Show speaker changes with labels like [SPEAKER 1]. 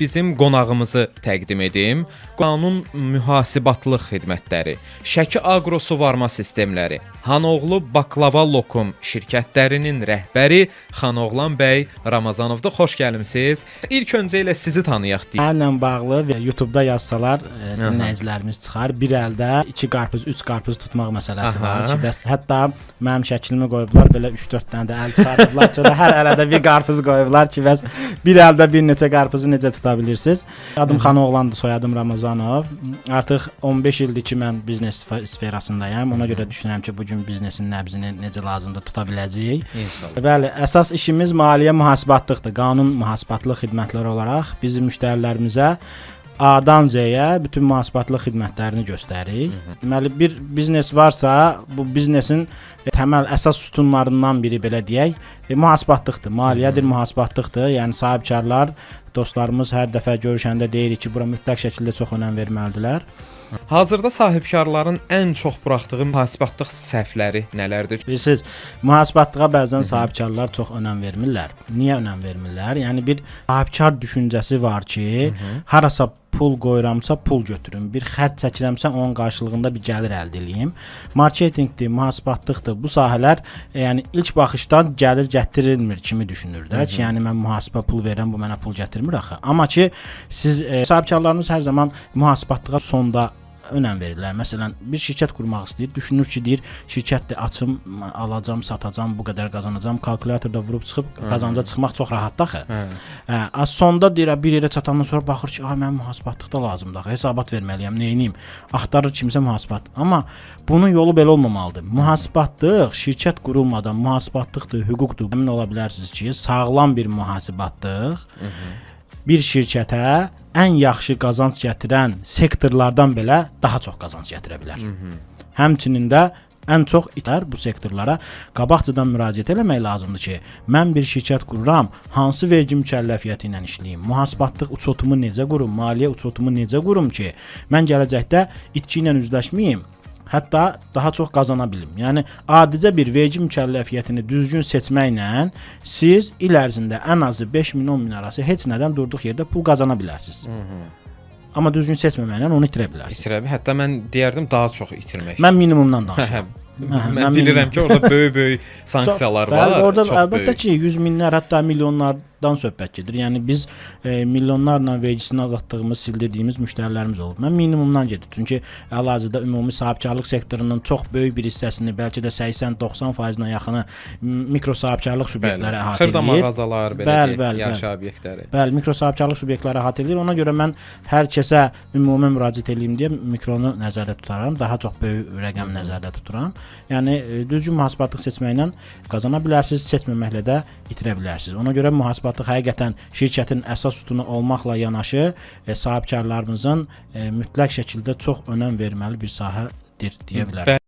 [SPEAKER 1] bizim qonağımızı təqdim edim. Qanun mühasibatlıq xidmətləri, Şəki Aqro Suvarma Sistemləri, Hanoğlu Baklava Lokum şirkətlərinin rəhbəri Xanoğlan bəy Ramazanovda. Xoş gəlmisiniz. İlk öncə ilə sizi tanıyaq deyə.
[SPEAKER 2] Mənlə bağlı və YouTube-da yazsalar dinləyicilərimiz çıxar. Bir əldə 2 qarpız, 3 qarpız tutmaq məsələsi var ki, bəs hətta mənim şəklimi qoyublar, belə 3-4 dənə də əl çıxardıblar. Sonra hər ələdə bir qarpız qoyublar ki, bəs bir əldə bir neçə qarpızı necə tuta bilirsiniz? Adım Xanoğlandır, soyadım Ramazanov. Artıq 15 ildir ki, mən biznes sferasındayam. Ona görə düşünürəm ki, bu gün biznesin nəbzini necə lazımdır tuta biləcəyik. İnşallah. Bəli, əsas işimiz maliyyə mühasibatlıqdır. Qanun mühasibatlıq xidmətləri olaraq bizim müştərilərimizə A-dan Z-yə bütün mühasibatlıq xidmətlərini göstəririk. Deməli, bir biznes varsa, bu biznesin təməl əsas sütunlarından biri, belə deyək, mühasibatlıqdır, maliyyədir, mühasibatlıqdır. Yəni sahibkarlar, dostlarımız hər dəfə görüşəndə deyirik ki, bura mütləq şəkildə çox önəm verməlidirlər.
[SPEAKER 1] Hazırda sahibkarların ən çox buraxdığı mühasibatlıq səhvləri nələrdir?
[SPEAKER 2] Bilirsiniz, mühasibatlığa bəzən sahibkarlar çox önəm vermirlər. Niyə önəm vermirlər? Yəni bir sahibkar düşüncəsi var ki, harasa pul qoyuramsa pul götürüm, bir xərc çəkirəmsə onun qarşılığında bir gəlir əldə edeyim. Marketinqdir, mühasibatlıqdır. Bu sahələr yəni ilk baxışdan gəlir gətirilmir kimi düşünür də ki, yəni mən mühasibə pul verirəm, bu mənə pul gətirmir axı. Amma ki siz sahibkarlarınız hər zaman mühasibatlığa sonda önəm verirlər. Məsələn, bir şirkət qurmaq istəyir, düşünür ki, deyir, şirkətdir, açım, alacam, satacam, bu qədər qazanacam, kalkulyatorda vurub çıxıb qazanca çıxmaq çox rahatdır axı. Sonda deyir, bir yerə çatandan sonra baxır ki, mən mühasibatlıqda lazımdır axı, hesabat verməliyəm, neyniyim? Axtarır kimsə mühasibat. Amma bunun yolu belə olmamalıdır. Mühasibatlıq şirkət qurulmadan mühasibatlıqdır, hüquqdur. Əmin ola bilərsiniz ki, sağlam bir mühasibatlıq bir şirkətə ən yaxşı qazanc gətirən sektorlardan belə daha çox qazanc gətirə bilər. Həmçinin də ən çox itər bu sektorlara qabaqcadan müraciət eləmək lazımdır ki, mən bir şirkət qururam, hansı vergi mükəlləfiyyəti ilə işləyim, mühasibatlıq uçotumu necə qurum, maliyyə uçotumu necə qurum ki, mən gələcəkdə itki ilə üzləşməyim, hətta daha çox qazana bilim. Yəni, adicə bir vergi mükəlləfiyyətini düzgün seçməklə siz il ərzində ən azı 5 min, 10 min arası heç nədən durduq yerdə pul qazana bilərsiniz. Amma düzgün seçməməklə onu itirə bilərsiniz.
[SPEAKER 1] İtirə bilər. Hətta mən deyərdim daha çox itirmək.
[SPEAKER 2] Mən minimumdan danışıram.
[SPEAKER 1] Mən bilirəm ki, orada böyük sanksiyalar var.
[SPEAKER 2] Orada əlbəttə ki, 100 minlər, hətta milyonlardan söhbət gedir. Yəni biz milyonlarla vergisini azaltdığımız, sildirdiyimiz müştərilərimiz olub. Mən minimumdan gedir. Çünki hal-hazırda ümumi sahibkarlıq sektorunun çox böyük bir hissəsini, bəlkə də 80-90%-nə yaxını mikro sahibkarlıq subyektləri əhatə edir.
[SPEAKER 1] Xırda mağazalar, belə deyək, yaşayış obyektləri. Bəli, mikro sahibkarlıq subyektləri əhatə edir. Ona görə mən hər kəsə ümumi müraciət edeyim deyə mikronu nəzərdə tutaram. Daha çox böyük rəqəm nəzərdə tuturam. Yəni düzgün mühasibatlıq seçməklə qazana bilərsiniz, seçməməklə də itirə bilərsiniz. Ona görə mühasibatlıq həqiqətən şirkətin əsas sütunu olmaqla yanaşı sahibkarlarımızın mütləq şəkildə çox önəm verməli bir sahədir deyə bilərik.